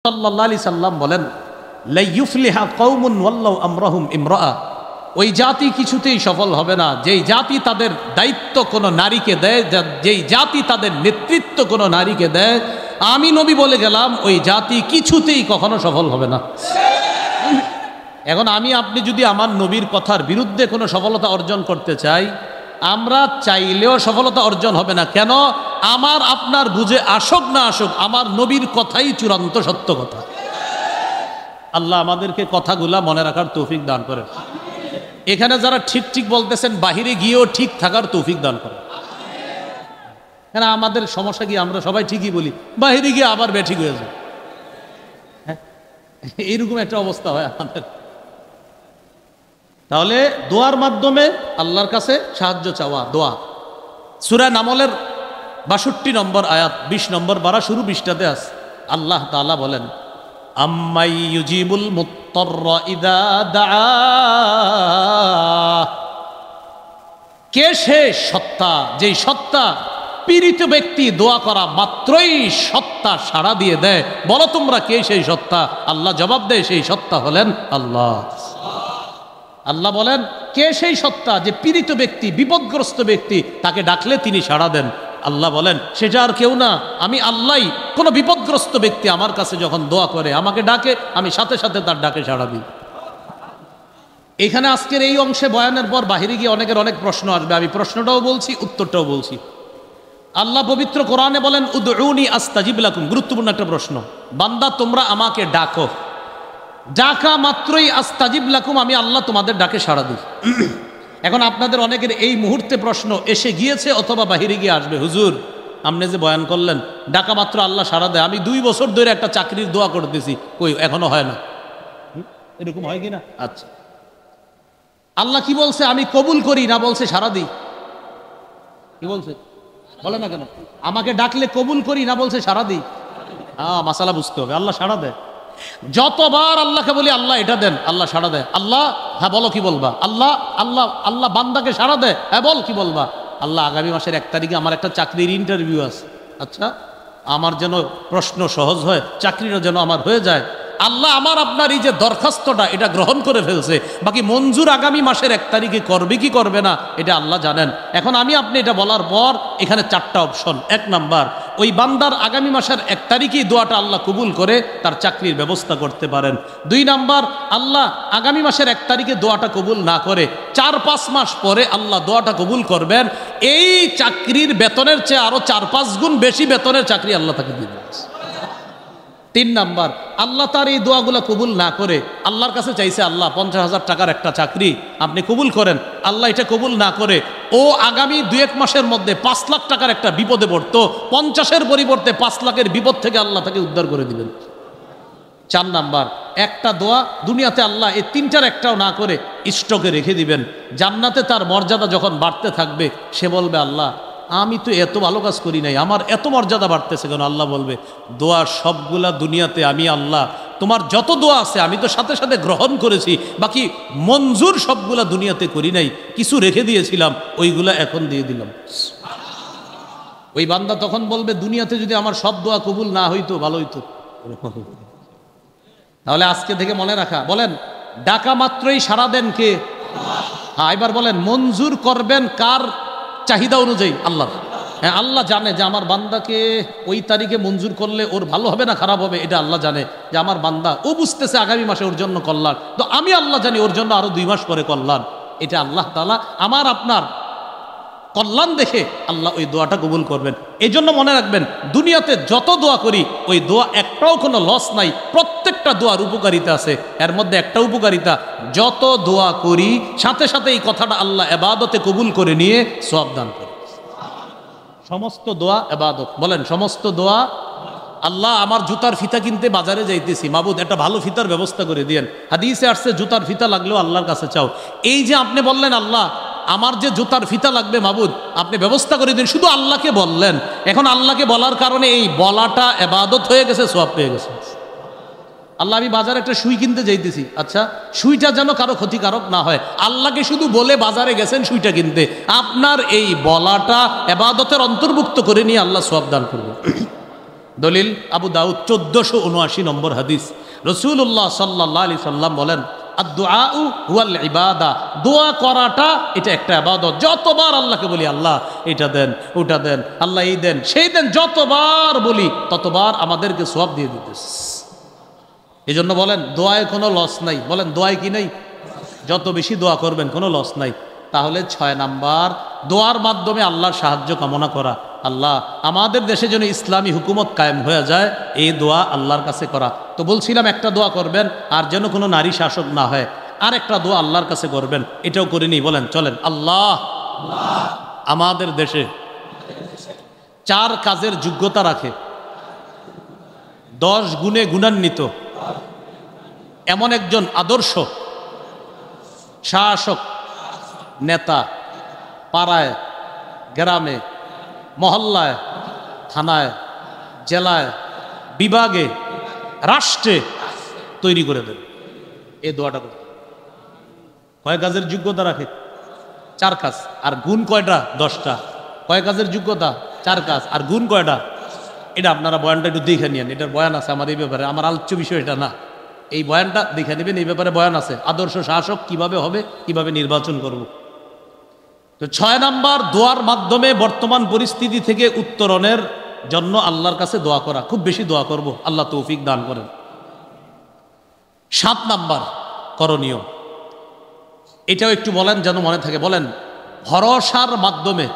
সাল্লাল্লাহু আলাইহি সাল্লাম বলেন, লা ইউফলিহা কওমুন ওয়াল্লাহু আমরাহুম ইমরাআ, ওই জাতি কিছুতেই সফল হবে না যেই জাতি তাদের দায়িত্ব কোনো নারীকে দেয়, যেই জাতি তাদের নেতৃত্ব কোনো নারীকে দেয়। আমি নবী বলে গেলাম ওই জাতি কিছুতেই কখনো সফল হবে না। এখন আমি আপনি যদি আমার নবীর কথার বিরুদ্ধে কোনো সফলতা অর্জন করতে চাই, আমরা চাইলেও সফলতা অর্জন হবে না। কেন? আমার আপনার বুঝে আসুক না আসুক, আমার নবীর কথাই চূড়ান্ত সত্য কথা। আল্লাহ আমাদেরকে কথাগুলা মনে রাখার তৌফিক দান করে। এখানে যারা ঠিক ঠিক বলতেছেন, বাহিরে গিয়েও ঠিক থাকার তৌফিক দান করে। কেন আমাদের সমস্যা কি? আমরা সবাই ঠিকই বলি, বাহিরে গিয়ে আবার বেঠিক হয়ে যায়। এইরকম একটা অবস্থা হয় আমাদের। তাহলে দোয়ার মাধ্যমে আল্লাহর কাছে সাহায্য চাওয়া, দোয়া। সূরা নামলের ৬২ নম্বর আয়াত ২০ নম্বর বারা শুরু ২০টাতে আছে। আল্লাহ তাআলা বলেন, আম্মাই ইউজিবুল মুত্তাররা ইযা দাআ, কে সে সত্তা, যেই সত্তা পীড়িত ব্যক্তি দোয়া করা মাত্রই সত্তা সাড়া দিয়ে দেয়। বলো তোমরা কে সেই সত্তা? আল্লাহ জবাব দেয়, সেই সত্তা হলেন আল্লাহ। আল্লাহ বলেন, কে সেই সত্তা যে পীড়িত ব্যক্তি, বিপদগ্রস্ত ব্যক্তি, তাকে ডাকলে তিনি সাড়া দেন। আল্লাহ বলেন, সেটা আর কেউ না, আমি আল্লাহই। কোনো বিপদগ্রস্ত ব্যক্তি আমার কাছে যখন দোয়া করে, আমাকে ডাকে, আমি সাথে সাথে তার ডাকে সাড়া দিই। এখানে আজকের এই অংশে বয়ানের পর বাহিরে গিয়ে অনেকের অনেক প্রশ্ন আসবে, আমি প্রশ্নটাও বলছি, উত্তরটাও বলছি। আল্লাহ পবিত্র কোরআনে বলেন, উদউনি আস্তাজিব লাকুম। গুরুত্বপূর্ণ একটা প্রশ্ন। বান্দা তোমরা আমাকে ডাকো, ডাকা মাত্রই আস্তাজিব লাকুম, আমি আল্লাহ তোমাদের ডাকে সাড়া দিই। এখন আপনাদের অনেকের এই মুহূর্তে প্রশ্ন এসে গিয়েছে অথবা বাহিরে গিয়ে আসবে, হুজুর আপনি যে বয়ান করলেন ডাকা মাত্র আল্লাহ সাড়া দেয়, আমি 2 বছর ধরে একটা চাকরির দোয়া করতেছি, কই এখনো হয় না। এরকম হয় কিনা? আচ্ছা, আল্লাহ কি বলছে? আমি কবুল করি না বলছে সাড়া দিই? কি বলছে বলে না কেন? আমাকে ডাকলে কবুল করি না বলছে সাড়া দিই? মাসালা বুঝতে হবে। আল্লাহ সাড়া দেয়। যতবার আল্লাহকে বলি আল্লাহ এটা দেন, আল্লাহ সাড়া দেয়। আল্লাহ, হ্যাঁ বলো কি বলবা? আল্লাহ আল্লাহ আল্লাহ বান্দাকে সাড়া দেয়, হ্যাঁ বল কি বলবা? আল্লাহ আগামী মাসের 1 তারিখে আমার একটা চাকরির ইন্টারভিউ আছে। আচ্ছা, আমার যেন প্রশ্ন সহজ হয়, চাকরিটা যেন আমার হয়ে যায়। আল্লাহ আমার আপনার এই যে দরখাস্তটা, এটা গ্রহণ করে ফেলছে। বাকি মঞ্জুর আগামী মাসের 1 তারিখে করবে কি করবে না এটা আল্লাহ জানেন। এখন আমি আপনি এটা বলার পর এখানে 4টা অপশন। 1 নাম্বার, ওই বান্দার আগামী মাসের 1 তারিখেই দোয়াটা আল্লাহ কবুল করে তার চাকরির ব্যবস্থা করতে পারেন। 2 নাম্বার, আল্লাহ আগামী মাসের 1 তারিখে দোয়াটা কবুল না করে 4-5 মাস পরে আল্লাহ দোয়াটা কবুল করবেন। এই চাকরির বেতনের চেয়ে আরো 4-5 গুণ বেশি বেতনের চাকরি আল্লাহ তাকে দিবেন। 3 নাম্বার, আল্লাহ তার এই দোয়াগুলা কবুল না করে আল্লাহর কাছে চাইছে, আল্লাহ 50,000 টাকার একটা চাকরি আপনি কবুল করেন। আল্লাহ এটা কবুল না করে ও আগামী 2-1 মাসের মধ্যে 5 লাখ টাকার একটা বিপদে পড়তো, 50-এর পরিবর্তে 5 লাখের বিপদ থেকে আল্লাহ তাকে উদ্ধার করে দিবেন। 4 নাম্বার, একটা দোয়া দুনিয়াতে আল্লাহ এই 3টার একটাও না করে স্টকে রেখে দিবেন। জান্নাতে তার মর্যাদা যখন বাড়তে থাকবে, সে বলবে, আল্লাহ আমি তো এত ভালো কাজ করি নাই, আমার এত মর্যাদা বাড়তেছে কেন? আল্লাহ বলবে, দোয়া সবগুলা দুনিয়াতে আমি আল্লাহ, তোমার যত দোয়া আছে আমি তো সাথে সাথে গ্রহণ করেছি, বাকি মঞ্জুর সবগুলা দুনিয়াতে করি নাই, কিছু রেখে দিয়েছিলাম, ওইগুলা এখন দিয়ে দিলাম। ওই বান্দা তখন বলবে, দুনিয়াতে যদি আমার সব দোয়া কবুল না হইতো ভালো হইতো। তাহলে আজকে থেকে মনে রাখা, বলেন ডাকা মাত্রই সাড়া দেন কে? হ্যাঁ, এবার বলেন মঞ্জুর করবেন কার চাহিদা অনুযায়ী? আল্লাহ। হ্যাঁ, আল্লাহ জানে যে আমার বান্দাকে ওই তারিখে মঞ্জুর করলে ওর ভালো হবে না খারাপ হবে, এটা আল্লাহ জানে। যে আমার বান্দা, ও বুঝতেছে আগামী মাসে ওর জন্য কল্যাণ, তো আমি আল্লাহ জানি ওর জন্য আরো 2 মাস পরে কল্যাণ। এটা আল্লাহ তাআলা আমার আপনার কল্যাণ দেখে আল্লাহ ওই দোয়াটা কবুল করবেন। এই জন্য মনে রাখবেন, দুনিয়াতে যত দোয়া করি ওই দোয়া একটাও কোনো লস নাই, প্রত্যেকটা দোয়ার উপকারিতা আছে। এর মধ্যে একটা উপকারিতা, যত দোয়া করি সাথে সাথে এই কথাটা আল্লাহ ইবাদতে কবুল করে নিয়ে সওয়াব দান করে। সমস্ত দোয়া ইবাদত। বলেন সমস্ত দোয়া। আল্লাহ আমার জুতার ফিতা কিনতে বাজারে যাইতেছি, মাবুদ একটা ভালো ফিতার ব্যবস্থা করে দিয়েন। হাদিসে আসছে জুতার ফিতা লাগলেও আল্লাহর কাছে চাও। এই যে আপনি বললেন, আল্লাহ আমার যে জুতার ফিতা লাগবে মাবুদ আপনি ব্যবস্থা করে দিন, শুধু আল্লাহকে বললেন। এখন আল্লাহকে বলার কারণে এই বলাটা ইবাদত হয়ে গেছে, সওয়াব পেয়ে গেছে। আল্লাহ আমি বাজারে একটা সুই কিনতে যাইতেছি, আচ্ছা সুইটা যেন কারো ক্ষতিকারক না হয়, আল্লাহকে শুধু বলে বাজারে গেছেন সুইটা কিনতে, আপনার এই বলাটা ইবাদতের অন্তর্ভুক্ত করে নিয়ে আল্লাহ সওয়াব দান করবে। দলিল আবু দাউদ 1479 নম্বর হাদিস। রাসূলুল্লাহ সাল্লাল্লাহু আলাইহি সাল্লাম বলেন, আদ-দুআউ হুয়াল ইবাদা, দোয়া করাটা এটা একটা ইবাদত। যতবার আল্লাহকে বলি আল্লাহ এটা দেন, ওটা দেন, আল্লাহ এই দেন, সেই দেন, যতবার বলি ততবার আমাদেরকে সওয়াব দিয়ে দিতেছে। এই জন্য বলেন দোয়ায় কোনো লস নাই। বলেন দোয়ায় কি নাই? যত বেশি দোয়া করবেন কোনো লস নাই। তাহলে 6 নাম্বার, দোয়ার মাধ্যমে আল্লাহর সাহায্য কামনা করা। আল্লাহ আমাদের দেশে যেন ইসলামী হুকুমত কায়েম হয়ে যায়, এই দোয়া আল্লাহর কাছে করা। তো বলছিলাম একটা দোয়া করবেন, আর যেন কোনো নারী শাসক না হয়। আর একটা দোয়া আল্লাহর কাছে করবেন, এটাও করিনি। বলেন চলেন, আল্লাহ আমাদের দেশে 4 কাজের যোগ্যতা রাখে, 10 গুণে গুণান্বিত এমন একজন আদর্শ শাসক, নেতা পাড়ায়, গ্রামে, মহল্লায়, থানায়, জেলায়, বিভাগে, রাষ্ট্রে তৈরি করে দেন। এই দোয়াটা করে কয় কাজের যোগ্যতা রাখে? 4 কাজ। আর গুণ কয়টা? 10টা। কয় কাজের যোগ্যতা? 4 কাজ। আর গুণ কয়টা? এটা আপনারা বয়ানটা একটু দেখে নিন। এটার বয়ান আছে আমার এই ব্যাপারে, আমার আলোচ্য বিষয় এটা না। এই বয়ানটা দেখে নেবেন, এই ব্যাপারে বয়ান আছে। আদর্শ শাসক কিভাবে হবে, কিভাবে নির্বাচন করব। তো 6 নাম্বার, দোয়ার মাধ্যমে বর্তমান পরিস্থিতি থেকে উত্তরণের জন্য আল্লাহর কাছে দোয়া করা। খুব বেশি দোয়া করব, আল্লাহ তৌফিক দান করেন। 7 নাম্বার করণীয়, এটাও একটু বলেন যেন মনে থাকে। বলেন ভরসার মাধ্যমে,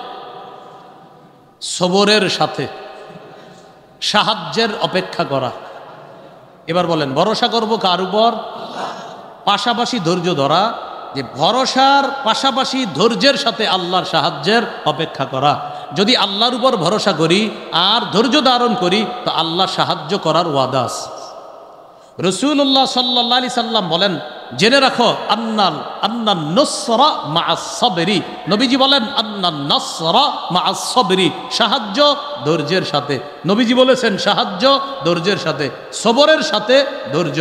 সবরের সাথে সাহায্যের অপেক্ষা করা। এবার বলেন ভরসা করব কার উপর? পাশাপাশি ধৈর্য ধরা, যে ভরসার পাশাপাশি ধৈর্যের সাথে আল্লাহর সাহায্যের অপেক্ষা করা। যদি আল্লাহর উপর ভরসা করি আর ধৈর্য ধারণ করি তো আল্লাহ সাহায্য করার ওয়াদা আছে। রাসূলুল্লাহ সাল্লাল্লাহু আলাইহি সাল্লাম বলেন, জেনে রাখো আন্নান নুসরা মা'আস সাবরি। নবীজি বলেন আন্নান নাসরা মা'আস সাবরি, সাহায্য ধৈর্যের সাথে। নবীজি বলেছেন সাহায্য ধৈর্যের সাথে, সবরের সাথে ধৈর্য।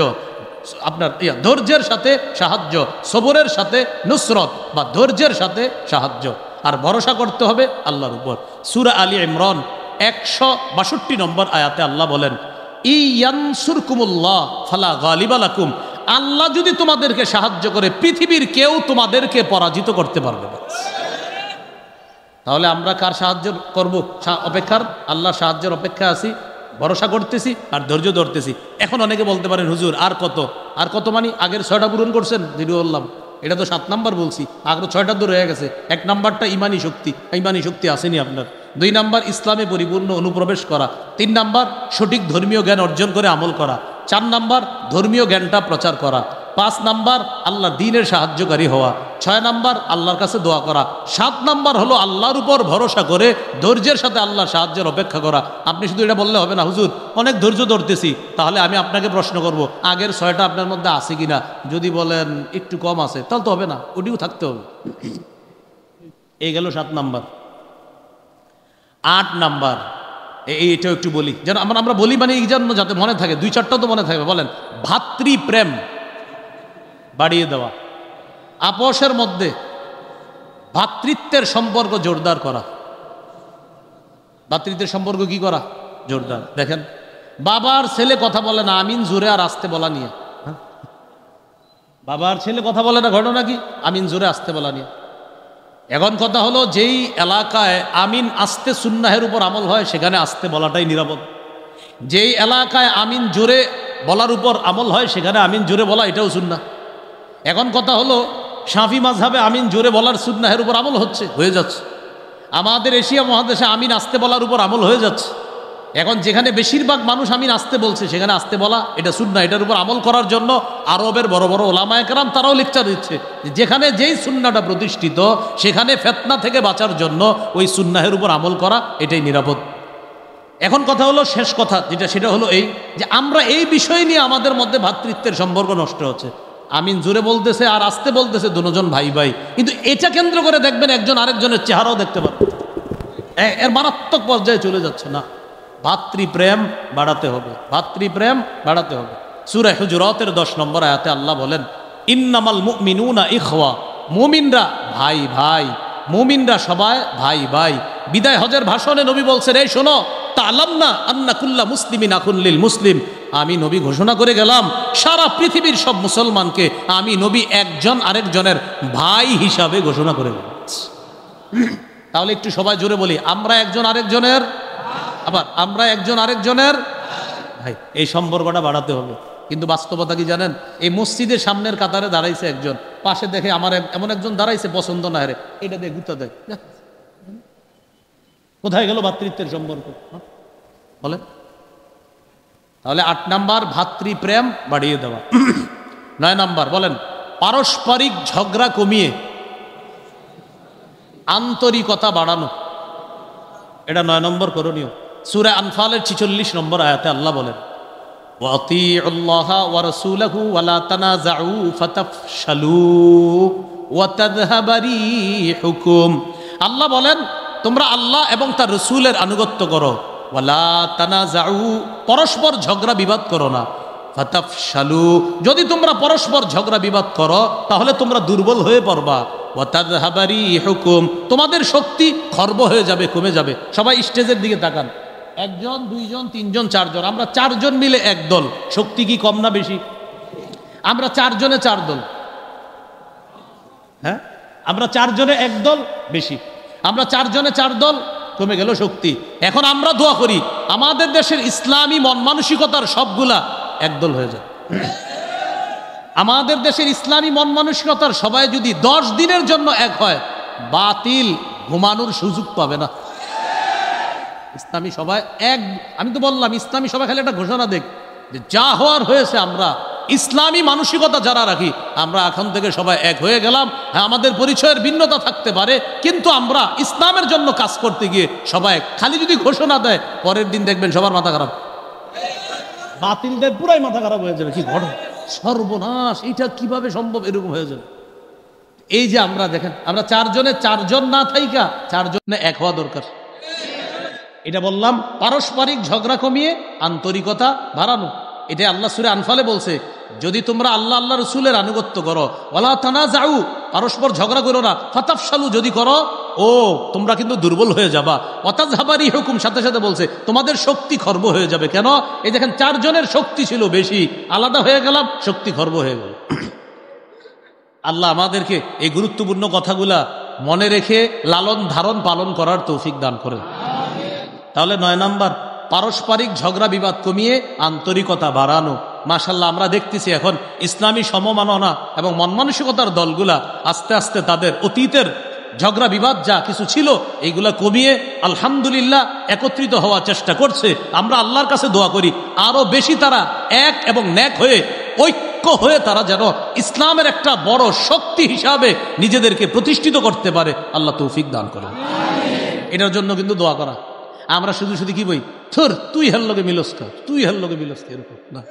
আপনার ধৈর্যের সাথে সাহায্য, সবরের সাথে নুসরত বা ধৈর্যের সাথে সাহায্য। আর ভরসা করতে হবে আল্লাহর উপর। সূরা আলী ইমরান 162 নম্বর আয়াতে আল্লাহ বলেন, ইয়ানসুরকুমুল্লাহ ফালা গালিবা লাকুম, আল্লাহ যদি তোমাদেরকে সাহায্য করে পৃথিবীর কেউ তোমাদেরকে পরাজিত করতে পারবে না। তাহলে আমরা কার সাহায্য করব? অপেক্ষার, আল্লাহর সাহায্যের অপেক্ষা আছি, ভরসা করতেছি আর ধৈর্য ধরতেছি। এখন অনেকে বলতে পারেন হুজুর আর কত? আর কত মানে আগের 6টা পূরণ করছেন? যেটি বললাম এটা তো 7 নাম্বার বলছি, আগের 6টা তো রয়ে গেছে। 1 নাম্বারটা ইমানি শক্তি, ইমানি শক্তি আসেনি আপনার। 2 নাম্বার ইসলামে পরিপূর্ণ অনুপ্রবেশ করা। 3 নাম্বার সঠিক ধর্মীয় জ্ঞান অর্জন করে আমল করা। 4 নাম্বার ধর্মীয় জ্ঞানটা প্রচার করা। 5 নাম্বার আল্লাহ দ্বীনের সাহায্যকারী হওয়া। 6 নাম্বার আল্লাহর কাছে দোয়া করা। 7 নাম্বার হলো আল্লাহর উপর ভরসা করে ধৈর্যের সাথে আল্লাহর সাহায্যের অপেক্ষা করা। আপনি শুধু এটা বললে হবে না, হুজুর অনেক ধৈর্য ধরতেছি। তাহলে আমি আপনাকে প্রশ্ন করব, আগের 6টা আপনার মধ্যে আছে কিনা? যদি বলেন একটু কম আছে তাহলে তো হবে না, ওটিও থাকতে হবে। এই গেল 7 নাম্বার। 8 নাম্বার, এইটাও একটু বলি যেন আমরা বলি, মানে এই জন্য যাতে মনে থাকে। 2-4টা তো মনে থাকবে। বলেন ভাতৃপ্রেম বাড়িয়ে দেওয়া, আপোষের মধ্যে ভ্রাতৃত্বের সম্পর্ক জোরদার করা। ভ্রাতৃত্বের সম্পর্ক কি করা? জোরদার। দেখেন বাবার ছেলে কথা বলে না, আমিন জোরে আর আসতে বলা নিয়ে। বাবার ছেলে কথা বলে না, ঘটনা কি? আমিন জোরে আসতে বলা নিয়ে। এখন কথা হলো, যেই এলাকায় আমিন আসতে সুন্নাহের উপর আমল হয় সেখানে আসতে বলাটাই নিরাপদ। যেই এলাকায় আমিন জোরে বলার উপর আমল হয় সেখানে আমিন জোরে বলা এটাও সুন্নাহ। এখন কথা হলো শাফি মাযহাবে আমিন জোরে বলার সুন্নাহের উপর আমল হয়ে যাচ্ছে। আমাদের এশিয়া মহাদেশে আমিন আসতে বলার উপর আমল হয়ে যাচ্ছে। এখন যেখানে বেশিরভাগ মানুষ আমিন আসতে বলছে সেখানে আসতে বলা এটা সুন্নাহ। এটার উপর আমল করার জন্য আরবের বড় বড় ওলামায়ে কেরাম তারাও লেকচার দিচ্ছে, যেখানে যেই সুন্নাহটা প্রতিষ্ঠিত সেখানে ফিতনা থেকে বাঁচার জন্য ওই সুন্নাহের উপর আমল করা এটাই নিরাপদ। এখন কথা হলো, শেষ কথা যেটা, সেটা হলো এই যে আমরা এই বিষয় নিয়ে আমাদের মধ্যে ভ্রাতৃত্বের সম্পর্ক নষ্ট হচ্ছে। আমিন জোরে বলতেছে আর আসতে বলতেছে দুজন ভাই ভাই, কিন্তু এটা কেন্দ্র করে দেখবেন একজন আরেকজনের চেহারাও দেখতে পারবে, এর মারাত্মক পর্যায়ে চলে যাচ্ছে। না, ভাতৃপ্রেম বাড়াতে হবে, ভাতৃপ্রেম বাড়াতে হবে। সূরা হুজুরাতের 10 নম্বর আয়াতে আল্লাহ বলেন, ইন্নামাল মুমিনুনা ইখওয়া, মুমিনরা ভাই ভাই, মুমিনরা সবাই ভাই ভাই। বিদায় হজের ভাষণে নবী বলছেন, এই শোনো তা'লামনা আন্না কুল্লা মুসলিমিন আখুন লিল মুসলিম। আমি নবী ঘোষণা করে গেলাম সারা পৃথিবীর সব মুসলমানকে আমি নবী একজন আরেকজনের ভাই হিসাবে ঘোষণা করে গেলাম। তাহলে একটু সবাই জোরে বলি, আমরা একজন আরেকজনের, আবার আমরা একজন আরেকজনের ভাই। এই সম্পর্কটা বাড়াতে হবে। কিন্তু বাস্তবতা কি জানেন, এই মসজিদের সামনের কাতারে দাঁড়াইছে একজন, পাশে দেখে আমার এমন একজন দাঁড়াইছে পছন্দ না রে, এটা দিয়ে গুতা দেয়। কোথায় গেল ভ্রাতৃত্বের সম্পর্ক বলে? তাহলে 8 নাম্বার ভাতৃপ্রেম বাড়িয়ে দেওয়া। 9 নাম্বার বলেন পারস্পরিক ঝগড়া কমিয়ে আন্তরিকতা বাড়ানো। এটা 9 নম্বর করণীয়। সূরা আনফালের 46 নম্বর আয়াতে আল্লাহ বলেন ওয়াতিউল্লাহা ওয়া রাসূলাহু ওয়া লা তানাযাউ ফাতাফশালু ওয়া তাযহাবা রিহুকুম। আল্লাহ বলেন তোমরা আল্লাহ এবং তার রাসূলের আনুগত্য করো, ওয়া লা তানাযাউ পরস্পর ঝগড়া বিবাদ করো না, ফাতাফশালু যদি তোমরা পরস্পর ঝগড়া বিবাদ করো তাহলে তোমরা দুর্বল হয়ে পড়বা, ওয়া তাযহাবা রিহুকুম তোমাদের শক্তি খর্ব হয়ে যাবে, কমে যাবে। সবাই স্টেজের দিকে তাকান। 1 জন 2 জন 3 জন 4 জন, আমরা 4 জন মিলে এক দল। শক্তি কি কম না বেশি? আমরা 4 জনে 4 দল। হ্যাঁ, আমরা 4 জনে এক দল বেশি, আমরা 4 জনে 4 দল, কমে গেল শক্তি। এখন আমরা দোয়া করি আমাদের দেশের ইসলামী মন মানসিকতার সবগুলা একদল হয়ে যায়। আমাদের দেশের ইসলামী মন মানসিকতার সবাই যদি 10 দিনের জন্য এক হয়, বাতিল ঘুমানোর সুযোগ পাবে না। ইসলামী সবাই এক, আমি তো বললাম ইসলামী সবাই খালি একটা ঘোষণা দেখ যে যা হওয়ার হয়েছে, আমরা ইসলামী মানসিকতা যারা রাখি আমরা এখন থেকে সবাই এক হয়ে গেলাম। হ্যাঁ, আমাদের পরিচয়ের ভিন্নতা থাকতে পারে, কিন্তু আমরা ইসলামের জন্য কাজ করতে গিয়ে সবাই খালি যদি ঘোষণা দেয়, পরের দিন দেখবেন সবার মাথা খারাপ, বাতিলদের পুরাই মাথা খারাপ হয়ে যাবে। কি ঘটনা, সর্বনাশ, এটা কিভাবে সম্ভব, এরকম হয়ে যাবে। এই যে আমরা দেখেন, আমরা 4 জনে 4 জন না থাইকা 4 জনে এক হওয়া দরকার। এটা বললাম পারস্পরিক ঝগড়া কমিয়ে আন্তরিকতা বাড়ানো। এটা আল্লাহ সূরা আনফালে বলছে যদি তোমরা আল্লাহ আল্লাহ রাসূলের আনুগত্য করো, ওয়ালা তানাযাউ পরস্পর ঝগড়া করো না, ফাতাফশালু যদি করো ও তোমরা কিন্তু দুর্বল হয়ে যাবা, ওয়া তাযহাবা রিহুকুম সাথে সাথে বলছে তোমাদের শক্তি খর্ব হয়ে যাবে। কেন? এই দেখেন 4 জনের শক্তি ছিল বেশি, আলাদা হয়ে গেলাম, শক্তি খর্ব হয়ে গেল। আল্লাহ আমাদেরকে এই গুরুত্বপূর্ণ কথাগুলা মনে রেখে লালন ধারণ পালন করার তৌফিক দান করেন। তাহলে 9 নাম্বার পারস্পরিক ঝগড়া বিবাদ কমিয়ে আন্তরিকতা বাড়ানো। মাশাআল্লাহ আমরা দেখতেছি এখন ইসলামী সমমাননা এবং মন মানসিকতার দলগুলা আস্তে আস্তে তাদের অতীতের ঝগড়া বিবাদ যা কিছু ছিল এইগুলা কমিয়ে আলহামদুলিল্লাহ একত্রিত হওয়ার চেষ্টা করছে। আমরা আল্লাহর কাছে দোয়া করি আরো বেশি তারা এক এবং ন্যাক হয়ে ঐক্য হয়ে তারা যেন ইসলামের একটা বড় শক্তি হিসাবে নিজেদেরকে প্রতিষ্ঠিত করতে পারে। আল্লাহ তৌফিক দান করেন। এটার জন্য কিন্তু দোয়া করা। আমরা শুধু শুধু কি বই থর তুই হের লগে মিলস খা, তুই হের লগে মিলস খা, এরকম না,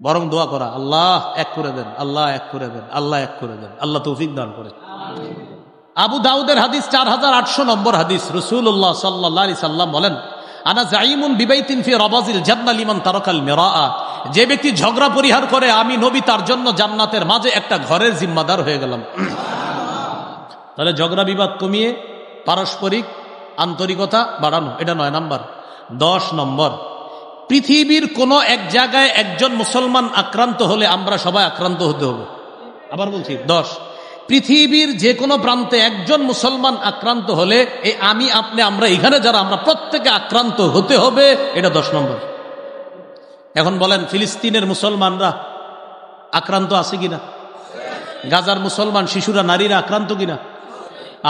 বরং দোয়া করা আল্লাহ এক করে দেন, আল্লাহ এক করে দেন, আল্লাহ এক করে দেন। আল্লাহ তৌফিক দান করে। আবু দাউদের হাদিস 4800 নম্বর হাদিস, রাসূলুল্লাহ সাল্লাল্লাহু আলাইহি সাল্লাম বলেন আনা জাইমুন বিবাইতিন ফি রাবাজিল জান্নাহ লিমান তারাকাল মিরাআ। যে ব্যক্তি ঝগড়া পরিহার করে আমি নবী তার জন্য জান্নাতের মাঝে একটা ঘরের জিম্মাদার হয়ে গেলাম। তাহলে ঝগড়া বিবাদ কমিয়ে পারস্পরিক আন্তরিকতা বাড়ানো, এটা 9 নাম্বার। 10 নম্বর পৃথিবীর কোনো এক জায়গায় একজন মুসলমান আক্রান্ত হলে আমরা সবাই আক্রান্ত হতে হবে। আবার বলছি 10, পৃথিবীর যে কোনো প্রান্তে একজন মুসলমান আক্রান্ত হলে এই আমি আপনি আমরা এখানে যারা আমরা প্রত্যেকে আক্রান্ত হতে হবে, এটা 10 নম্বর। এখন বলেন ফিলিস্তিনের মুসলমানরা আক্রান্ত আছে কিনা? গাজার মুসলমান শিশুরা নারীরা আক্রান্ত কিনা?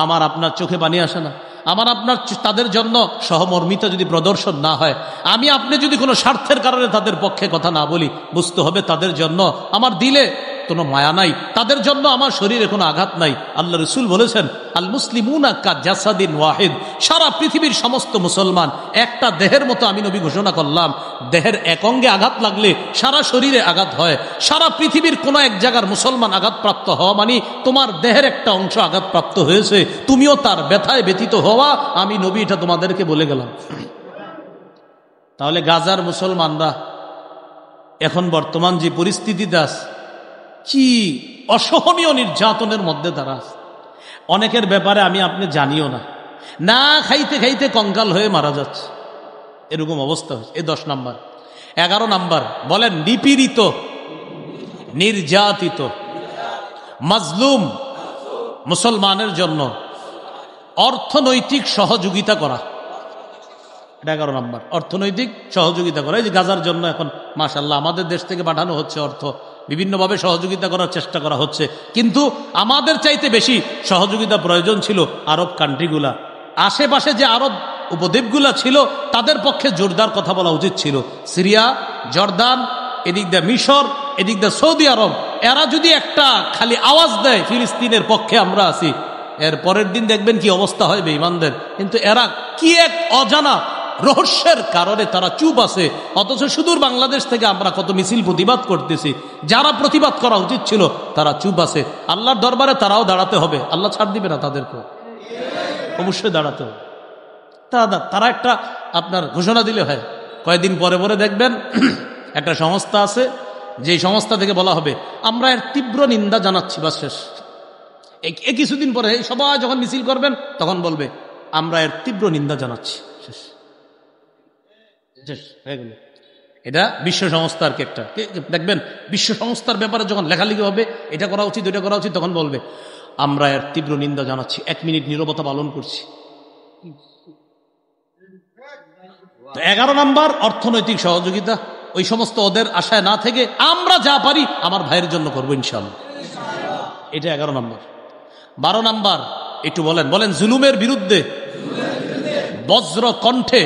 আমার আপনার চোখে পানি আসে না? আমার আপনার তাদের জন্য সহমর্মিতা যদি প্রদর্শন না হয়, আমি আপনি যদি কোনো স্বার্থের কারণে তাদের পক্ষে কথা না বলি, বুঝতে হবে তাদের জন্য আমার দিলে কোনো মায়া নাই, তাদের জন্য আমার শরীরে কোনো আঘাত নাই। আল্লাহ রাসূল বলেছেন আল মুসলিমুনা কা জাসাদিন ওয়াহিদ, সারা পৃথিবীর সমস্ত মুসলমান একটা দেহের মতো আমি নবী ঘোষণা করলাম। দেহের এক অঙ্গে আঘাত লাগলে সারা শরীরে আঘাত হয়। সারা পৃথিবীর কোনো এক জায়গার মুসলমান আঘাতপ্রাপ্ত হওয়া মানে তোমার দেহের একটা অংশ আঘাতপ্রাপ্ত হয়েছে, তুমিও তার ব্যথায় ব্যথিত হওয়া, আমি নবী এটা তোমাদেরকে বলে গেলাম। তাহলে গাজার মুসলমানরা এখন বর্তমান যে পরিস্থিতিতে আছে, কি অসহনীয় নির্যাতনের মধ্যে তারা আছে। অনেকের ব্যাপারে আমি আপনি জানিও না, না খাইতে খাইতে কঙ্কাল হয়ে মারা যাচ্ছে। এরকম অবস্থা হয়েছে। এই 10 নাম্বার। 11 নাম্বার বলেন নিপীড়িত, নির্যাতিত, মাজলুম মুসলমানের জন্য অর্থনৈতিক সহযোগিতা করা। 11 নাম্বার, অর্থনৈতিক সহযোগিতা করা। এই যে গাজার জন্য এখন মাশাআল্লাহ আমাদের দেশ থেকে পাঠানো হচ্ছে অর্থ, বিভিন্নভাবে সহযোগিতা করার চেষ্টা করা হচ্ছে, কিন্তু আমাদের চাইতে বেশি সহযোগিতা প্রয়োজন ছিল আরব কান্ট্রিগুলা। আশেপাশে যে আরব উপদ্বীপগুলা ছিল তাদের পক্ষে জোরদার কথা বলা উচিত ছিল। সিরিয়া, জর্দান, এদিক দিয়ে মিশর, এদিক দিয়ে সৌদি আরব, এরা যদি একটা খালি আওয়াজ দেয় ফিলিস্তিনের পক্ষে আমরা আছি, এর পরের দিন দেখবেন কি অবস্থা হয় বেঈমানদের। কিন্তু এরা কি এক অজানা রহস্যের কারণে তারা চুপ আছে, অথচ সুদূর বাংলাদেশ থেকে আমরা কত মিছিল প্রতিবাদ করতেছি, যারা প্রতিবাদ করা উচিত ছিল তারা চুপ আছে। আল্লাহর দরবারে তারাও দাঁড়াতে হবে, আল্লাহ ছাড় দিবে না তাদেরকে, অবশ্যই দাঁড়াতে হবে। তারা একটা আপনার ঘোষণা দিলে হয়, কয়েকদিন পরে পরে দেখবেন একটা সংস্থা আছে, যেই সংস্থা থেকে বলা হবে আমরা এর তীব্র নিন্দা জানাচ্ছি, বা শেষ। কিছুদিন পরে সবাই যখন মিছিল করবেন তখন বলবে আমরা এর তীব্র নিন্দা জানাচ্ছি, শেষ হয়ে গেল। এটা বিশ্ব সংস্থার কি একটা দেখবেন, বিশ্ব সংস্থার ব্যাপারে যখন লেখালেখি হবে এটা করা উচিত ওইটা করা উচিত, তখন বলবে আমরা এর তীব্র নিন্দা জানাচ্ছি, 1 মিনিট নীরবতা পালন করছি। 11 নাম্বার অর্থনৈতিক সহযোগিতা, ওই সমস্ত ওদের আশায় না থেকে আমরা যা পারি আমার ভাইয়ের জন্য করবো ইনশাআল্লাহ, এটা 11 নাম্বার। 12 নাম্বার একটু বলেন জুলুমের বিরুদ্ধে বজ্র কণ্ঠে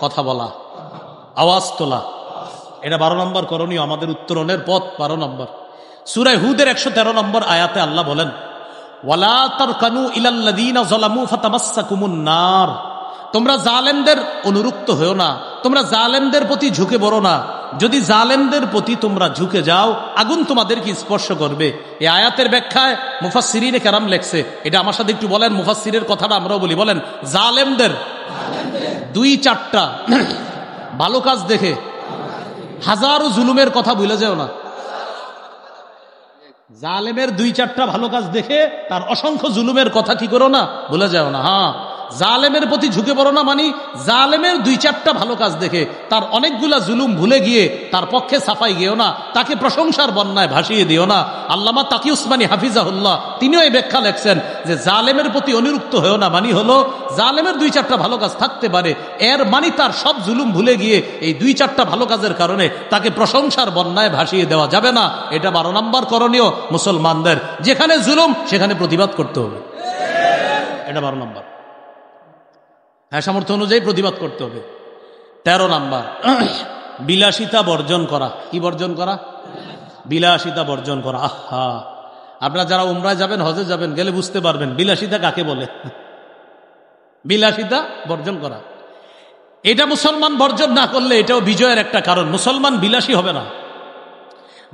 কথা বলা, আওয়াজ তোলা, এটা 12 নম্বর করণীয়, আমাদের উত্তরণের পথ 12 নম্বর। সূরা হুদের 113 নম্বর আয়াতে আল্লাহ বলেন ওয়ালা তারকানু ইলাল্লাযীনা যালামু ফাতামাসসাকুমুন নার, তোমরা জালেমদের অনুরক্ত হও না, তোমরা জালেমদের প্রতি ঝুঁকে পড়ো না। যদি জালেমদের প্রতি তোমরা ঝুঁকে যাও আগুন তোমাদেরকে স্পর্শ করবে। এই আয়াতের ব্যাখ্যায় মুফাসসিরিনে কেরাম লেখছে, এটা আমার সাথে একটু বলেন, মুফাসসিরের কথাটা আমরাও বলি। বলেন জালেমদের 2-4টা ভালো কাজ দেখে হাজারো জুলুমের কথা ভুলে যাও না। জালেমের 2-4টা ভালো কাজ দেখে তার অসংখ্য জুলুমের কথা কি করো না, ভুলে যাও না। হ্যাঁ, জালেমের প্রতি ঝুঁকে পড়ো না মানে জালেমের 2-4টা ভালো কাজ দেখে তার অনেকগুলা জুলুম ভুলে গিয়ে তার পক্ষে সাফাই গিয়েও না, তাকে প্রশংসার বন্যায় ভাসিয়ে দিও না। আল্লামা তাকি উসমানী হাফিজাহুল্লাহ তিনিও এই ব্যাখ্যা লেখছেন যে জালেমের প্রতি অনুরক্ত হয়েও না মানে হলো জালেমের 2-4টা ভালো কাজ থাকতে পারে, এর মানে তার সব জুলুম ভুলে গিয়ে এই 2-4টা ভালো কাজের কারণে তাকে প্রশংসার বন্যায় ভাসিয়ে দেওয়া যাবে না। এটা 12 নম্বর করণীয় মুসলমানদের, যেখানে জুলুম সেখানে প্রতিবাদ করতে হবে, এটা 12 নম্বর। হ্যাঁ, সামর্থ্য অনুযায়ী প্রতিবাদ করতে হবে। 13 নাম্বার বিলাসিতা বর্জন করা। কি বর্জন করা? বিলাসিতা বর্জন করা। আহা, আপনারা যারা উমরায় যাবেন, হজে যাবেন, গেলে বুঝতে পারবেন বিলাসিতা কাকে বলে। বিলাসিতা বর্জন করা, এটা মুসলমান বর্জন না করলে এটাও বিজয়ের একটা কারণ। মুসলমান বিলাসী হবে না,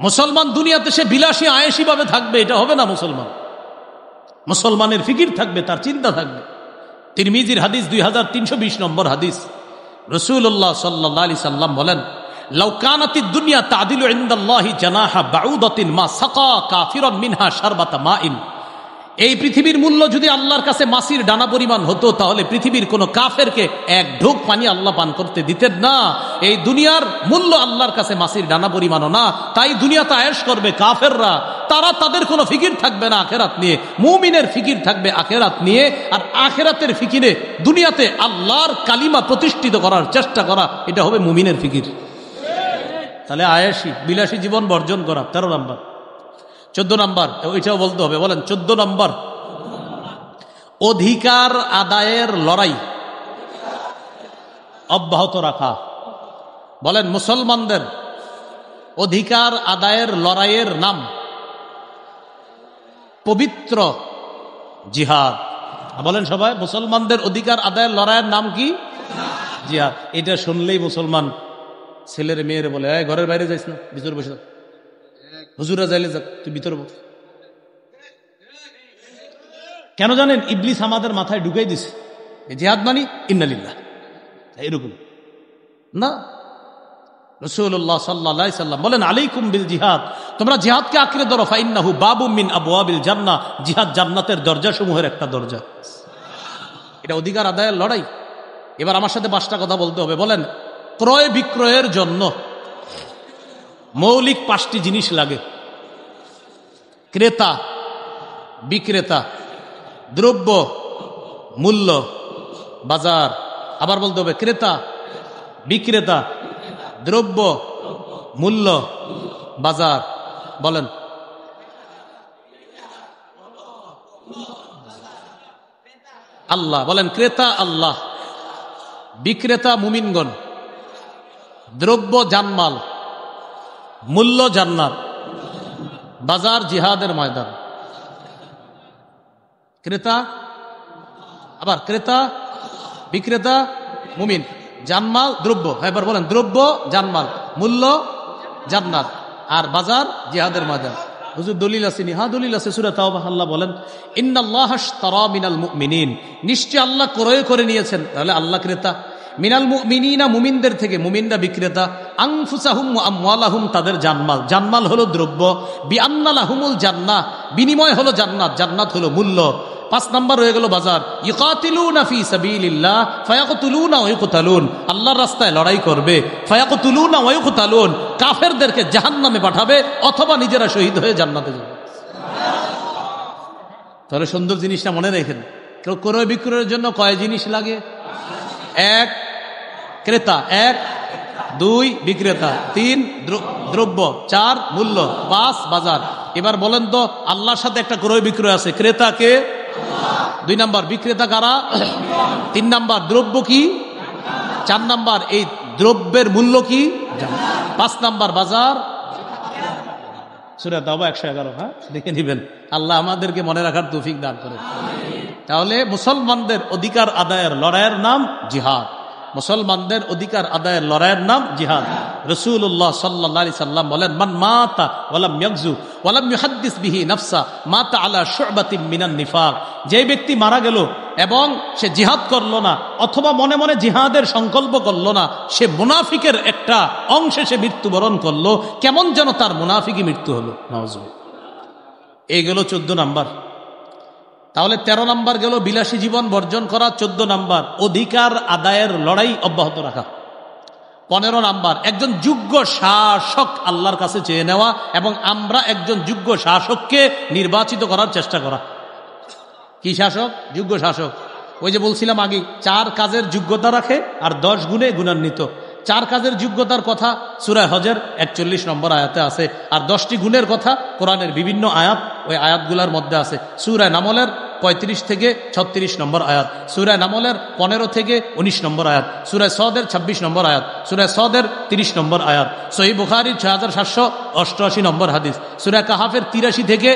মুসলমান দুনিয়াতে সে বিলাসী আয়েসি ভাবে থাকবে, এটা হবে না। মুসলমানের ফিকির থাকবে, তার চিন্তা থাকবে। তিরমিজির হাদিস 2320 নম্বর হাদিস, রাসূলুল্লাহ সাল্লাল্লাহু আলাইহি সাল্লাম বলেন লাউ কানাতিদ দুনিয়া তাদিলু ইনদাল্লাহি জানাহা বাউদাতিন মা সাকা কাফিরান মিনহা শারবাতা মাইন। এই পৃথিবীর মূল্য যদি আল্লাহর কাছে মাছির ডানা পরিমাণ হতো তাহলে পৃথিবীর কোনো কাফেরকে এক ঢোক পানি আল্লাহ পান করতে দিতেন না। এই দুনিয়ার মূল্য আল্লাহর কাছে মাছির ডানা পরিমাণও না, তাই দুনিয়াতে আয়েশ করবে কাফেররা, তারা তাদের কোনো ফিকির থাকবে না আখেরাত নিয়ে। মুমিনের ফিকির থাকবে আখেরাত নিয়ে, আর আখেরাতের ফিকিরে দুনিয়াতে আল্লাহর কালিমা প্রতিষ্ঠিত করার চেষ্টা করা, এটা হবে মুমিনের ফিকির। তাহলে আয়েশি বিলাসী জীবন বর্জন করা 13 নম্বর। 14 নম্বর, ওইটাও বলতে হবে। বলেন 14 নম্বর অধিকার আদায়ের লড়াই অব্যাহত রাখা। বলেন মুসলমানদের অধিকার আদায়ের লড়াইয়ের নাম পবিত্র জিহাদ। বলেন সবাই, মুসলমানদের অধিকার আদায়ের লড়াইয়ের নাম কি? জিহাদ। এটা শুনলেই মুসলমান ছেলের মেয়ের বলে ঘরের বাইরে যাইস না, ভিতরে বসে থাক, হুজুরা যাইলে যাক, তুই ভিতরে বস। কেন জানেন? ইবলিস আমাদের মাথায় ঢুকাই দিছে জিহাদ মানি ইন্নালিল্লাহ, এরকম না। রাসূলুল্লাহ সাল্লাল্লাহু আলাইহি সাল্লাম বলেন আলাইকুম বিল জিহাদ, তোমরা জিহাদকে আঁকড়ে ধরো, ফাইন্নাহু বাবুম মিন আবওয়াবিল জান্নাহ, জিহাদ জান্নাতের দরজা সমূহের একটা দরজা। এটা অধিকার আদায়ের লড়াই। এবার আমার সাথে 5টা কথা বলতে হবে। বলেন, ক্রয় বিক্রয়ের জন্য মৌলিক 5টি জিনিস লাগে। ক্রেতা, বিক্রেতা, দ্রব্য, মূল্য, বাজার। আবার বলতে হবে, ক্রেতা, বিক্রেতা, দ্রব্য, মূল্য, বাজার। বলেন, আল্লাহ। বলেন, ক্রেতা আল্লাহ, বিক্রেতা মুমিনগণ, দ্রব্য জানমাল, মূল্য জান্নাত, বাজার জিহাদের ময়দান। ক্রেতা, আবার ক্রেতা, বিক্রেতা, মুমিন, জানমাল, দ্রব্য। এবার বলেন, দ্রব্য, জানমাল, মূল্য, জান্নাত, আর বাজার জিহাদের ময়দান। হুজুর দলিল আছে নি? হ্যাঁ, দলিল আছে। সূরা তাওবা আল্লাহ বলেন, ইন্নাল্লাহা আশতারা মিনাল মুমিনিন, নিশ্চয় আল্লাহ ক্রয় করে নিয়েছেন। তাহলে আল্লাহ ক্রেতা। মিনাল মুমিনিনা, মুমিনদের থেকে, মুমিনরা বিক্রেতা। আনফুসাহুম ওয়া আমওয়ালাহুম, তাদের জানমাল। জানমাল হলো দ্রব্য। বিআন্না লাহুমুল জান্নাহ, বিনিময় হলো জান্নাত, জান্নাত হলো মূল্য। 5 নাম্বার হয়ে গেল বাজার। ইউকাতিলুনা ফি সাবিলিল্লাহ ফায়াকতুলুনা ওয়া ইউকতালুন, আল্লাহর রাস্তায় লড়াই করবে। ফায়াকতুলুনা ওয়া ইউকতালুন, কাফেরদেরকে জাহান্নামে পাঠাবে অথবা নিজেরা শহীদ হয়ে জান্নাতে যাবে। তাহলে সুন্দর জিনিসটা মনে রাখেন, ক্রয় বিক্রয়ের জন্য কয় জিনিস লাগে? 1 ক্রেতা, 1 2 বিক্রেতা, 3 দ্রব্য, 4 মূল্য, 5 বাজার। এবার বলেন তো, আল্লাহর সাথে একটা ক্রয় বিক্রয় আছে, ক্রেতা কে? 2 নাম্বার, বিক্রেতা কারা? 3 নাম্বার, দ্রব্য কি? 4 নাম্বার, এই দ্রব্যের মূল্য কি? 5 নাম্বার, বাজার। সূরা তাওবা 111। হ্যাঁ, দেখে নিবেন। আল্লাহ আমাদেরকে মনে রাখার তৌফিক দান করে। তাহলে মুসলমানদের অধিকার আদায়ের লড়াইয়ের নাম জিহাদ। মুসলমানদের অধিকার আদায়ের লড়াইয়ের নাম জিহাদ। রাসূলুল্লাহ সাল্লাল্লাহু আলাইহি সাল্লাম বলেন, মান মাতা ওয়ালাম ইয়াগজু ওয়ালাম ইউহাদ্দিস বিহি নাফসা মাতা আলা শু'বাতিন মিনান নিফাক, যে ব্যক্তি মারা গেল এবং সে জিহাদ করলো না অথবা মনে মনে জিহাদের সংকল্প করলো না, সে মুনাফিকের একটা অংশে সে মৃত্যুবরণ করলো। কেমন যেন তার মুনাফিকি মৃত্যু হলো। নাউজুবিল্লাহ। এই গেল 14 নাম্বার। তাহলে 13 নাম্বার গেল বিলাসী জীবন বর্জন করা। 14 নাম্বার অধিকার আদায়ের লড়াই অব্যাহত রাখা। 15 নাম্বার একজন যোগ্য শাসক আল্লাহর কাছে চেয়ে নেওয়া এবং আমরা একজন যোগ্য শাসককে নির্বাচিত করার চেষ্টা করা। কি শাসক? যোগ্য শাসক। ওই যে বলছিলাম আগে, 4 কাজের যোগ্যতা রাখে আর 10 গুণে গুণান্বিত। 4 কাজের যোগ্যতার কথা সূরা হজের 41 নম্বর আয়াতে আছে, আর 10টি গুণের কথা কোরআনের বিভিন্ন আয়াত, ওই আয়াতগুলোর মধ্যে আছে। সূরা নামলের 35 থেকে 36 নম্বর আয়াত, সূরা নামলের 15 থেকে 19 নম্বর আয়াত, সূরা সদের 26 নম্বর আয়াত, সূরা সদের 30 নম্বর আয়াত, সহিহ বুখারীর 6788 নম্বর হাদিস, সূরা কাহাফের 83 থেকে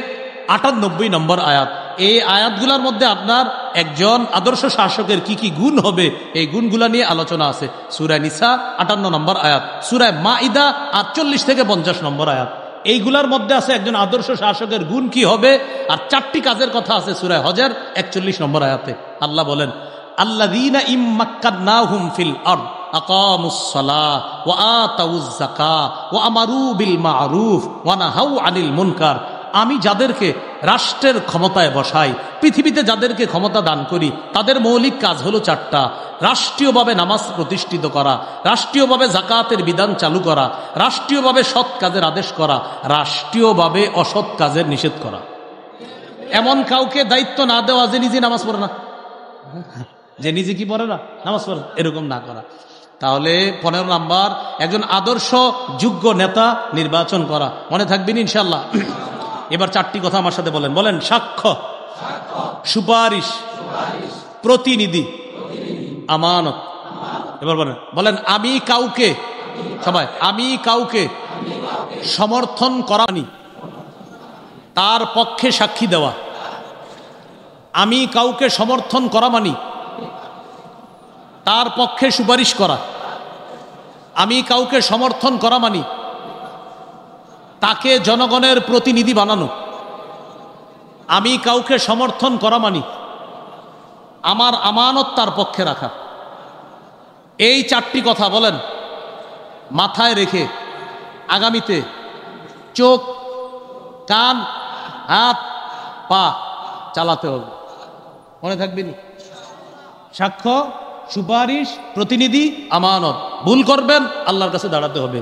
98 নম্বর আয়াত। এই আয়াতগুলোর মধ্যে আপনার একজন আদর্শ শাসকের কি কি গুণ হবে, এই গুণগুলা নিয়ে আলোচনা আছে। সূরা নিসা 58 নম্বর আয়াত, সূরা মাইদা 48 থেকে 50 নম্বর আয়াত। এইগুলার মধ্যে আছে একজন আদর্শ শাসকের গুণ কি হবে। আর 4টি কাজের কথা আছে সূরা হজের 41 নম্বর আয়াতে। আল্লাহ বলেন, আল্লাযীনা ইম্মাক্কান্নাহুম ফিল আরদ আকামুস সালাহ ওয়া আতাউয যাকাহ ওয়া আমারু বিল মা'রুফ ওয়া নাহাউ আনিল মুনকার। আমি যাদেরকে রাষ্ট্রের ক্ষমতায় বসাই, পৃথিবীতে যাদেরকে ক্ষমতা দান করি, তাদের মৌলিক কাজ হলো 4টা। রাষ্ট্রীয়ভাবে নামাজ প্রতিষ্ঠিত করা, রাষ্ট্রীয়ভাবে যাকাতের বিধান চালু করা, রাষ্ট্রীয়ভাবে সৎ কাজের আদেশ করা, রাষ্ট্রীয়ভাবে অসৎ কাজের নিষেধ করা। এমন কাউকে দায়িত্ব না দেওয়া যে নিজে নামাজ পড়ে না, যে নিজে কি পড়ে না, নামাজ পড়ে, এরকম না করা। তাহলে 15 নাম্বার একজন আদর্শ যোগ্য নেতা নির্বাচন করা। মনে থাকবেন ইনশাল্লাহ। এবার 4টি কথা আমার সাথে বলেন। বলেন, সাক্ষ্য, সুপারিশ, প্রতিনিধি, আমানত। এবার বলেন আমি কাউকে, সবাই, আমি কাউকে সমর্থন করা মানি, তার পক্ষে সাক্ষী দেওয়া। আমি কাউকে সমর্থন করা মানি তার পক্ষে সুপারিশ করা। আমি কাউকে সমর্থন করা মানি তাকে জনগণের প্রতিনিধি বানানো। আমি কাউকে সমর্থন করা মানি আমার আমানত তার পক্ষে রাখা। এই 4টি কথা বলেন মাথায় রেখে আগামীতে চোখ, কান, হাত, পা চালাতে হবে। মনে থাকবেন, সাক্ষ্য, সুপারিশ, প্রতিনিধি, আমানত। ভুল করবেন আল্লাহর কাছে দাঁড়াতে হবে।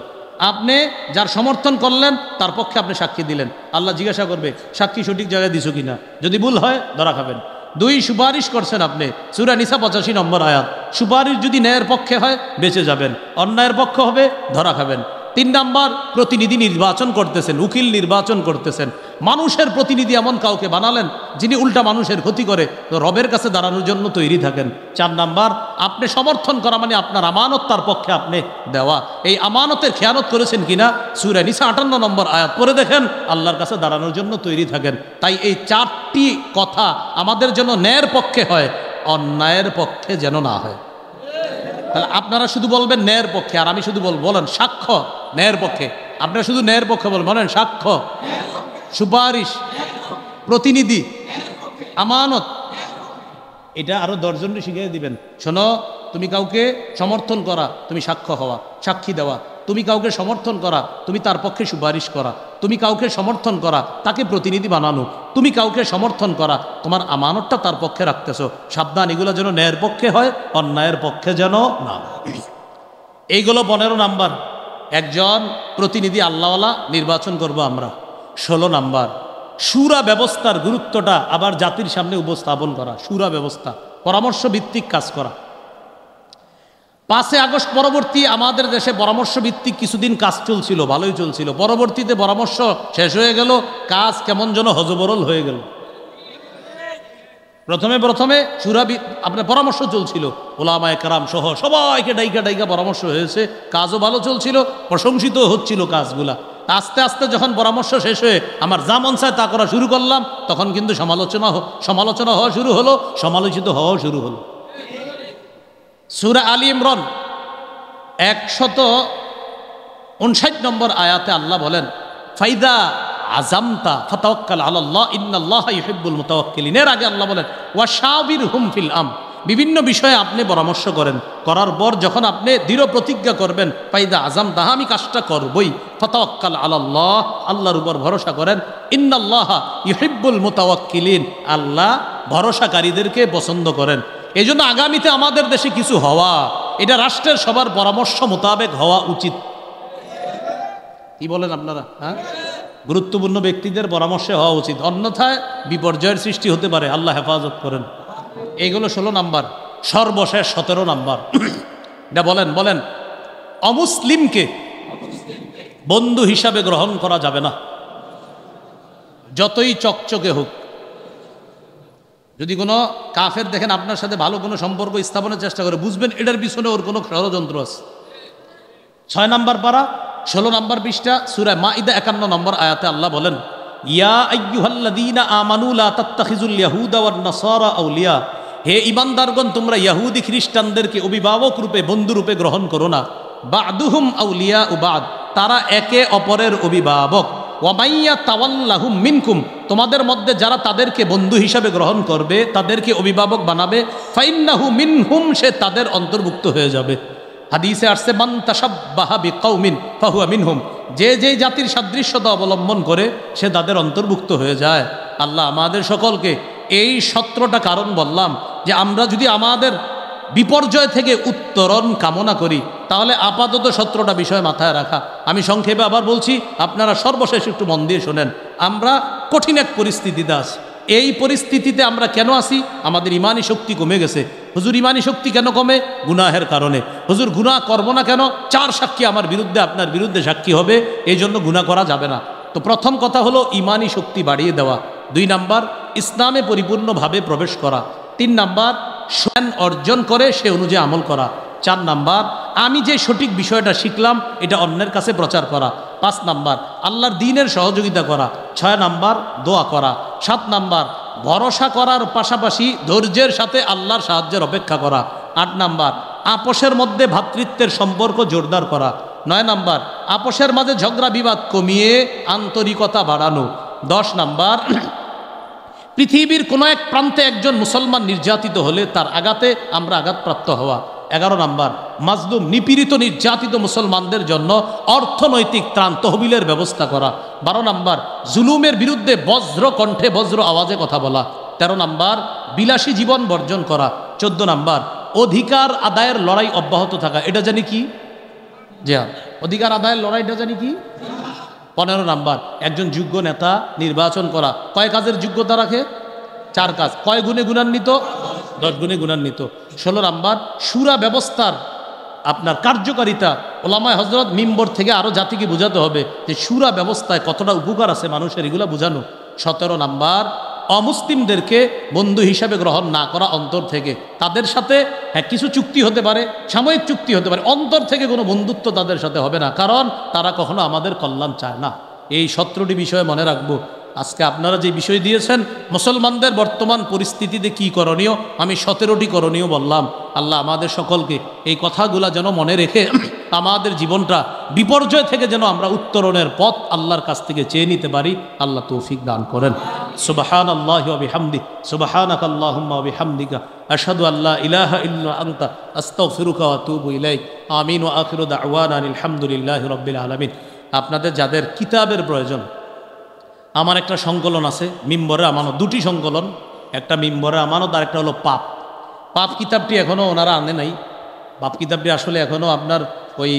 আপনি যার সমর্থন করলেন তার পক্ষে আপনি সাক্ষী দিলেন, আল্লাহ জিজ্ঞাসা করবে সাক্ষী সঠিক জায়গায় দিছো কিনা। যদি ভুল হয় ধরা খাবেন। 2, সুপারিশ করছেন আপনি, সূরা নিসা 85 নম্বর আয়াত। সুপারিশ যদি ন্যায়ের পক্ষে হয় বেঁচে যাবেন, অন্যায়ের পক্ষ হবে ধরা খাবেন। 3 নাম্বার, প্রতিনিধি নির্বাচন করতেছেন, উকিল নির্বাচন করতেছেন, মানুষের প্রতিনিধি এমন কাউকে বানালেন যিনি উল্টা মানুষের ক্ষতি করে, তো রবের কাছে দাঁড়ানোর জন্য তৈরি থাকেন। 4 নাম্বার, আপনি সমর্থন করা মানে আপনার আমানত তার পক্ষে আপনি দেওয়া। এই আমানতের খেয়ানত করেছেন কিনা সূরা নিসা 58 নম্বর আয়াত পড়ে দেখেন, আল্লাহর কাছে দাঁড়ানোর জন্য তৈরি থাকেন। তাই এই 4টি কথা আমাদের জন্য ন্যায়ের পক্ষে হয়, অন্যায়ের পক্ষে যেন না হয়। তাহলে আপনারা শুধু বলবেন ন্যায়ের পক্ষে, আর আমি শুধু বলেন সাক্ষ্য ন্যায়ের পক্ষে। আপনারা শুধু ন্যায়ের পক্ষে বলেন সাক্ষ্য, সুপারিশ, প্রতিনিধি, আমানত। এটা আরো 10 জনকে শিখিয়ে দিবেন। শোনো, তুমি কাউকে সমর্থন করা, তুমি সাক্ষ্য হওয়া, সাক্ষী দেওয়া। তুমি কাউকে সমর্থন করা, তুমি তার পক্ষে সুপারিশ করা। তুমি কাউকে সমর্থন করা, তাকে প্রতিনিধি বানানো। তুমি কাউকে সমর্থন করা, তোমার আমানতটা তার পক্ষে রাখতেছো। সাবধান, এগুলো যেন ন্যায়ের পক্ষে হয়, অন্যায়ের পক্ষে যেন না। এইগুলো 15 নাম্বার। একজন প্রতিনিধি আল্লাহওয়ালা নির্বাচন করব আমরা। 16 নাম্বার, শুরা ব্যবস্থার গুরুত্বটা আবার জাতির সামনে উপস্থাপন করা। শুরা ব্যবস্থা, পরামর্শ ভিত্তিক কাজ করা। 5 আগস্ট পরবর্তী আমাদের দেশে পরামর্শ ভিত্তিক কিছুদিন কাজ চলছিল, ভালোই চলছিল। পরবর্তীতে পরামর্শ শেষ হয়ে গেল, কাজ কেমন যেন হজবরল হয়ে গেল। প্রথমে শুরা আপনার পরামর্শ চলছিল, ওলামায়ে কেরাম সহ সবাইকে ডাইকা পরামর্শ হয়েছে, কাজও ভালো চলছিল, প্রশংসিত হচ্ছিল কাজগুলা। আস্তে আস্তে যখন পরামর্শ শেষ হয়ে আমার যা মন চায় তা করা শুরু করলাম, তখন কিন্তু সমালোচনা হওয়া শুরু হলো, সমালোচিত হওয়া শুরু হলো। সূরা আলী ইমরান 159 নম্বর আয়াতে আল্লাহ বলেন, ফাইদা আযামতা ফাতাওয়াক্কাল আলাল্লাহ ইন্নাল্লাহা ইউহিব্বুল মুতাওয়াক্কিলিন। এর আগে আল্লাহ বলেন ওয়াশাবিরহুম ফিল বিভিন্ন বিষয়ে আপনি পরামর্শ করেন, করার পর যখন আপনি দৃঢ় প্রতিজ্ঞা করবেন, ফাইদা আযামতা, আমি কাজটা করবই, ফাতাওয়াক্কাল আলাল্লাহ, আল্লাহর উপর ভরসা করেন, ইন্নাল্লাহা ইউহিব্বুল মুতাওয়াক্কিলিন, আল্লাহ ভরসাকারীদেরকে পছন্দ করেন। এই জন্য আগামীতে আমাদের দেশে কিছু হওয়া, এটা রাষ্ট্রের সবার পরামর্শ মোতাবেক হওয়া উচিত। কি বলেন আপনারা? হ্যাঁ, গুরুত্বপূর্ণ ব্যক্তিদের পরামর্শে হওয়া উচিত, অন্যথায় বিপর্যয়ের সৃষ্টি হতে পারে। আল্লাহ হেফাজত করেন। এইগুলো 16 নাম্বার। সর্বশেষ 17 নাম্বার, এটা বলেন অমুসলিমকে বন্ধু হিসাবে গ্রহণ করা যাবে না, যতই চকচকে হোক। যদি কোনো কাফের দেখেন আপনার সাথে ভালো কোনো সম্পর্ক স্থাপনের চেষ্টা করে, বুঝবেন এটার পিছনে ওর কোনো ষড়যন্ত্র আছে। 6 নাম্বার পারা 16 নাম্বার পৃষ্ঠা সূরা মাইদা 51 নম্বর আয়াতে আল্লাহ বলেন, ইয়া আইয়ুহাল্লাযীনা আমানু লা তাত্তাখিযুল ইয়াহুদা ওয়ান নাসারা আউলিয়া, হে ঈমানদারগণ, তোমরা ইহুদি খ্রিস্টানদেরকে অভিভাবক রূপে, বন্ধু রূপে গ্রহণ করো না। বা'দুহুম আউলিয়া ও বা'দ, তারা একে অপরের অভিভাবক। ওয়া মাইয়া তাওয়াল্লাহুম মিনকুম, তোমাদের মধ্যে যারা তাদেরকে বন্ধু হিসাবে গ্রহণ করবে, তাদেরকে অভিভাবক বানাবে, ফাইন্নাহু মিনহুম, সে তাদের অন্তর্ভুক্ত হয়ে যাবে। হাদিসে আসছে, মান তাশাব্বাহা বিকাউমিন ফাহুয়া মিনহুম, যে জাতির সাদৃশ্যতা অবলম্বন করে সে তাদের অন্তর্ভুক্ত হয়ে যায়। আল্লাহ আমাদের সকলকে, এই 17টা কারণ বললাম যে আমরা যদি আমাদের বিপর্যয় থেকে উত্তরণ কামনা করি, তাহলে আপাতত 17টা বিষয় মাথায় রাখা। আমি সংক্ষেপে আবার বলছি, আপনারা সর্বশেষ একটু মন দিয়ে শোনেন। আমরা কঠিন এক পরিস্থিতিতে আছি। এই পরিস্থিতিতে আমরা কেন আছি? আমাদের ইমানি শক্তি কমে গেছে। হুজুর, ইমানি শক্তি কেন কমে? গুনাহের কারণে। হুজুর, গুনাহ করবো না কেন? 4 সাক্ষী আমার বিরুদ্ধে, আপনার বিরুদ্ধে সাক্ষী হবে, এই জন্য গুনাহ করা যাবে না। তো প্রথম কথা হলো ইমানি শক্তি বাড়িয়ে দেওয়া। 2 নাম্বার, ইসলামে পরিপূর্ণভাবে প্রবেশ করা। 3 নাম্বার, জ্ঞান অর্জন করে সে অনুযায়ী আমল করা। 4 নাম্বার, আমি যে সঠিক বিষয়টা শিখলাম এটা অন্যের কাছে প্রচার করা। 5 নাম্বার, আল্লাহর দ্বীনের সহযোগিতা করা। 6 নাম্বার, দোয়া করা। 7 নাম্বার, ভরসা করার পাশাপাশি ধৈর্যের সাথে আল্লাহর সাহায্যের অপেক্ষা করা। 8 নাম্বার, আপোষের মধ্যে ভ্রাতৃত্বের সম্পর্ক জোরদার করা। 9 নাম্বার, আপোষের মাঝে ঝগড়া বিবাদ কমিয়ে আন্তরিকতা বাড়ানো। 10 নাম্বার, পৃথিবীর কোনো এক প্রান্তে একজন মুসলমান নির্যাতিত হলে তার আঘাতে আমরা আঘাতপ্রাপ্ত হওয়া। 11 নাম্বার, মাজলুম, নিপীড়িত নির্যাতিত মুসলমানদের জন্য অর্থনৈতিক ত্রাণ তহবিলের ব্যবস্থা করা। 12 নাম্বার, জুলুমের বিরুদ্ধে বজ্র কণ্ঠে বজ্র আওয়াজে কথা বলা। 13 নাম্বার, বিলাসী জীবন বর্জন করা। 14 নাম্বার, অধিকার আদায়ের লড়াই অব্যাহত থাকা, এটা জানি কি? জিহাদ। অধিকার আদায়ের লড়াইটা জানি কি? 15 নাম্বার, একজন যোগ্য নেতা নির্বাচন করা কয় কাজের যোগ্যতা রাখে? 4 কাজ। কয় গুণে গুণান্বিত? 10 গুণে গুণান্বিত। 16 নাম্বার, শুরা ব্যবস্থার আপনার কার্যকারিতা। ওলামায়ে হযরত মিম্বর থেকে আরও জাতিকে বোঝাতে হবে যে শুরা ব্যবস্থায় কতটা উপকার আছে মানুষের, এগুলো বোঝানো। 17 নাম্বার, অমুসলিমদেরকে বন্ধু হিসাবে গ্রহণ না করা অন্তর থেকে। তাদের সাথে হ্যাঁ কিছু চুক্তি হতে পারে, সাময়িক চুক্তি হতে পারে, অন্তর থেকে কোনো বন্ধুত্ব তাদের সাথে হবে না, কারণ তারা কখনো আমাদের কল্যাণ চায় না। এই 17টি বিষয় মনে রাখবো। আজকে আপনারা যে বিষয় দিয়েছেন মুসলমানদের বর্তমান পরিস্থিতিতে কি করণীয়, আমি 17টি করণীয় বললাম। আল্লাহ আমাদের সকলকে এই কথাগুলা যেন মনে রেখে আমাদের জীবনটা বিপর্যয় থেকে যেন আমরা উত্তরণের পথ আল্লাহর কাছ থেকে চেয়ে নিতে পারি। আল্লাহ তৌফিক দান করেন। সুবহানাল্লাহি ওয়া বিহামদি, সুবহানাকাল্লাহুম্মা ওয়া বিহামদিকা, আশহাদু আল্লা ইলাহা ইল্লা আনতা, আস্তাগফিরুকা ওয়া আতুবু ইলাইক। আমিন ওয়া আখিরু দাওয়ানা আলহামদুলিল্লাহি রাব্বিল আলামিন। আপনাদের যাদের কিতাবের প্রয়োজন, আমার একটা সংকলন আছে মিম্বরে আমানত, 2টি সংকলন, একটা মিম্বরে আমানত আর একটা হলো পাপ। পাপ কিতাবটি এখনও ওনারা আনে নাই। পাপ কিতাবটি আসলে এখনও আপনার ওই